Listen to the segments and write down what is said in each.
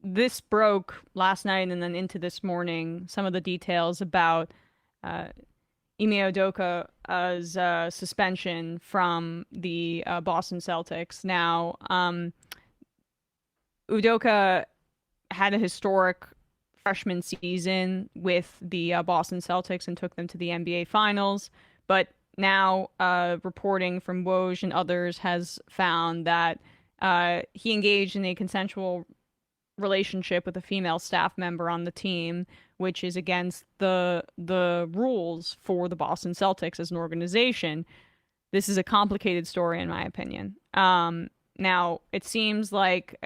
this broke last night and then into this morning, some of the details about uh, Ime Udoka's suspension from the Boston Celtics. Now, Udoka had a historic freshman season with the Boston Celtics and took them to the NBA Finals. But now, reporting from Woj and others has found that he engaged in a consensual relationship with a female staff member on the team, which is against the rules for the Boston Celtics as an organization. This is a complicated story, in my opinion. Now, it seems like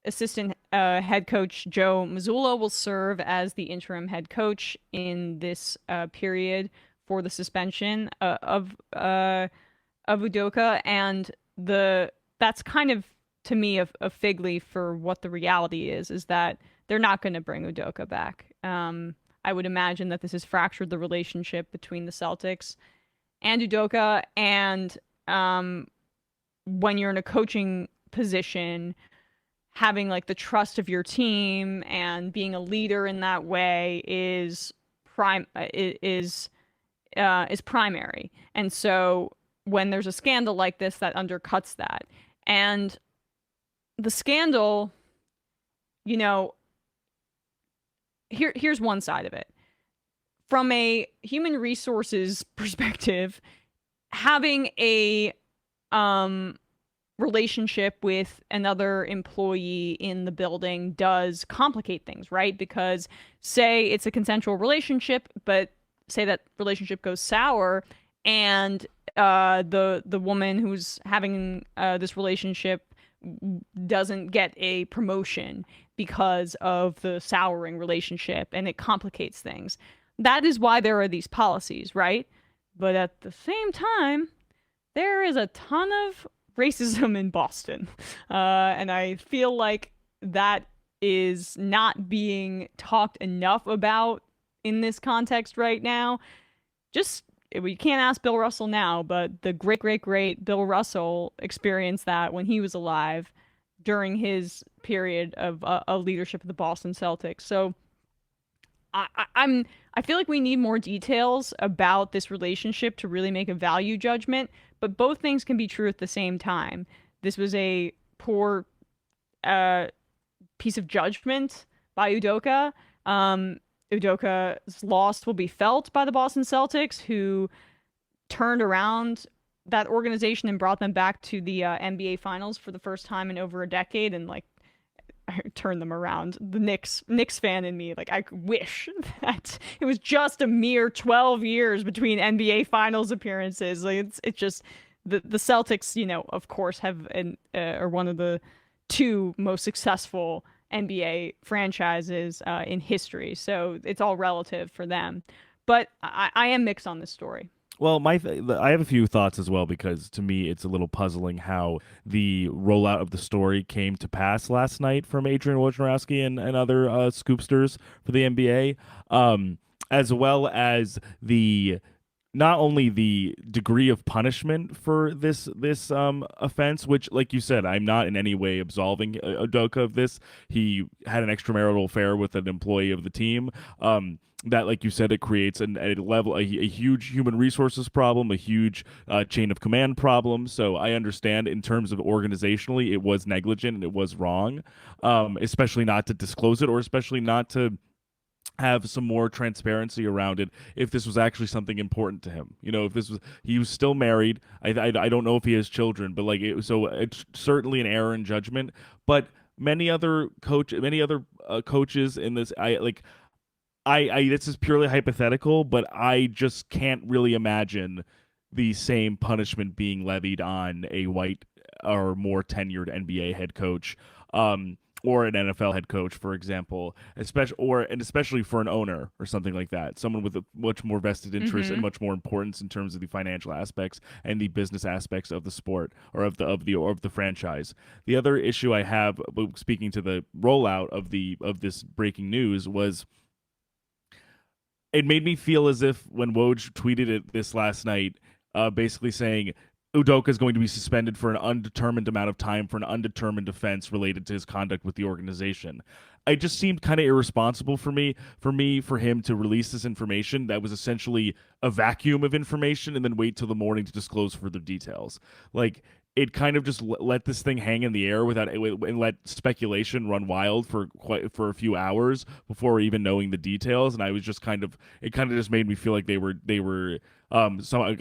assistant head coach Joe Mazzulla will serve as the interim head coach in this period for the suspension of Udoka, and the that's kind of to me a fig leaf for what the reality is that they're not going to bring Udoka back. I would imagine that this has fractured the relationship between the Celtics and Udoka, and when you're in a coaching position, having like the trust of your team and being a leader in that way is primary. And so when there's a scandal like this, that undercuts that. And the scandal, you know, here's one side of it. From a human resources perspective, having a relationship with another employee in the building does complicate things, right? Because say it's a consensual relationship, but say that relationship goes sour, and the woman who's having this relationship doesn't get a promotion because of the souring relationship, and it complicates things. That is why there are these policies, right? But at the same time, there is a ton of racism in Boston. And I feel like that is not being talked enough about in this context right now. Just, we can't ask Bill Russell now, but the great, great, great Bill Russell experienced that when he was alive during his period of leadership of the Boston Celtics. So I feel like we need more details about this relationship to really make a value judgment, but both things can be true at the same time. This was a poor uh, piece of judgment by Udoka. Udoka's loss will be felt by the Boston Celtics, who turned around that organization and brought them back to the NBA Finals for the first time in over a decade, and like turn them around. The Knicks fan in me, like I wish that it was just a mere 12 years between NBA Finals appearances. Like it's just the Celtics, of course, have are one of the two most successful NBA franchises in history. So it's all relative for them. But I am mixed on this story. Well, I have a few thoughts as well because to me it's a little puzzling how the rollout of the story came to pass last night from Adrian Wojnarowski and other scoopsters for the NBA, as well as the not only the degree of punishment for this offense, which, like you said, I'm not in any way absolving Udoka of this. He had an extramarital affair with an employee of the team. That, like you said, it creates a huge human resources problem, a huge chain of command problem. So I understand in terms of organizationally, it was negligent and it was wrong, especially not to disclose it, or especially not to have some more transparency around it if this was actually something important to him. If this was, he was still married. I don't know if he has children, but so it's certainly an error in judgment. But many other coaches in this, this is purely hypothetical, but I just can't really imagine the same punishment being levied on a white or more tenured NBA head coach, or an NFL head coach, for example, especially for an owner or something like that, someone with a much more vested interest and Mm-hmm. much more importance in terms of the financial aspects and the business aspects of the sport, or of the franchise. The other issue I have, speaking to the rollout of this breaking news, was it made me feel as if when Woj tweeted it this last night, basically saying Udoka is going to be suspended for an undetermined amount of time for an undetermined offense related to his conduct with the organization. It just seemed kind of irresponsible for him to release this information that was essentially a vacuum of information and then wait till the morning to disclose further details. Like, it kind of just let this thing hang in the air without and let speculation run wild for a few hours before even knowing the details. And I was just kind of just made me feel like a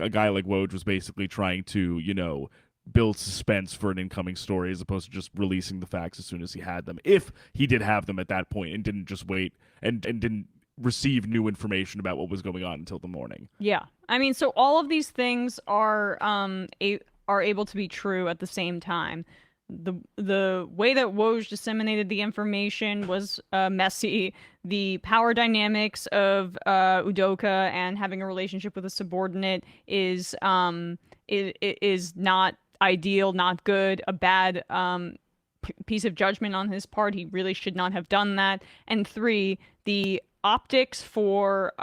guy like Woj was basically trying to, build suspense for an incoming story as opposed to just releasing the facts as soon as he had them, if he did have them at that point and didn't just wait and didn't receive new information about what was going on until the morning. Yeah. I mean, so all of these things are able to be true at the same time. The way that Woj disseminated the information was messy. The power dynamics of Udoka and having a relationship with a subordinate is not ideal, not good, a bad piece of judgment on his part. He really should not have done that. And three, the optics for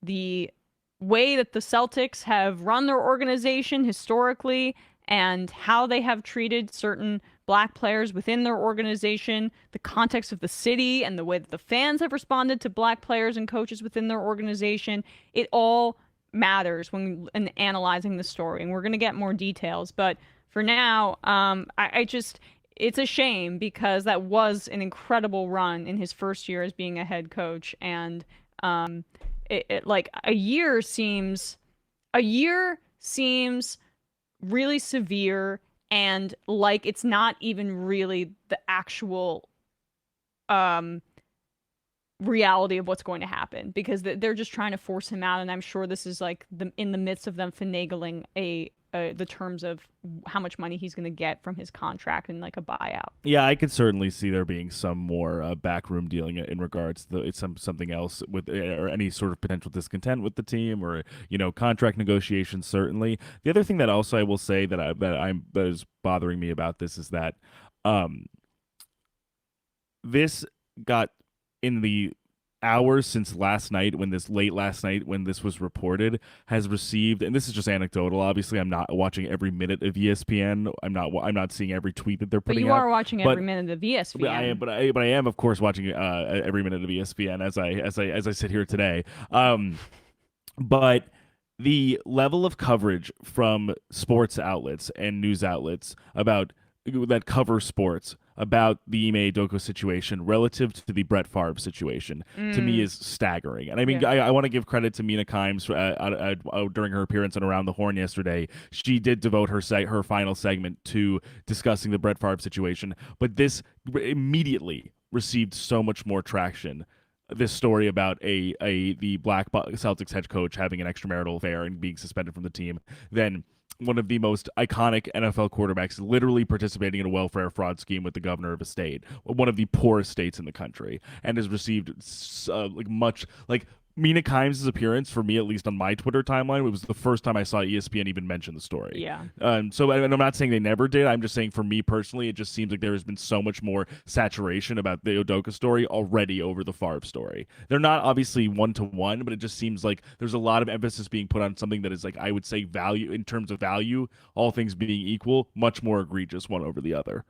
the way that the Celtics have run their organization historically and how they have treated certain black players within their organization, the context of the city and the way that the fans have responded to black players and coaches within their organization, it all matters when in analyzing the story. And we're going to get more details, but for now, I just it's a shame because that was an incredible run in his first year as being a head coach, and like a year seems really severe, and like it's not even really the actual reality of what's going to happen, because they're just trying to force him out, and I'm sure this is like in the midst of them finagling the terms of how much money he's going to get from his contract and like a buyout. Yeah, I could certainly see there being some more backroom dealing in regards to something else with or any sort of potential discontent with the team, or contract negotiations. Certainly, the other thing that also I will say that is bothering me about this is that this got in the hours since late last night when this was reported, has received, and this is just anecdotal, obviously I'm not watching every minute of ESPN, I'm not seeing every tweet that they're But putting you out, are watching every minute of ESPN. but I am of course watching every minute of ESPN as I sit here today. But the level of coverage from sports outlets and news outlets that cover sports about the Ime Udoka situation relative to the Brett Favre situation to me is staggering. And I mean, Yeah. I want to give credit to Mina Kimes during her appearance on Around the Horn yesterday. She did devote her final segment to discussing the Brett Favre situation, but this immediately received so much more traction. This story about the Black Celtics head coach having an extramarital affair and being suspended from the team than one of the most iconic NFL quarterbacks literally participating in a welfare fraud scheme with the governor of a state, one of the poorest states in the country, and has received Mina Kimes' appearance, for me at least on my Twitter timeline, it was the first time I saw ESPN even mention the story. Yeah. So, and I'm not saying they never did. I'm just saying for me personally, it just seems like there has been so much more saturation about the Udoka story already over the Favre story. They're not obviously one to one, but it just seems like there's a lot of emphasis being put on something that is, like, I would say, value in terms of value, all things being equal, much more egregious one over the other.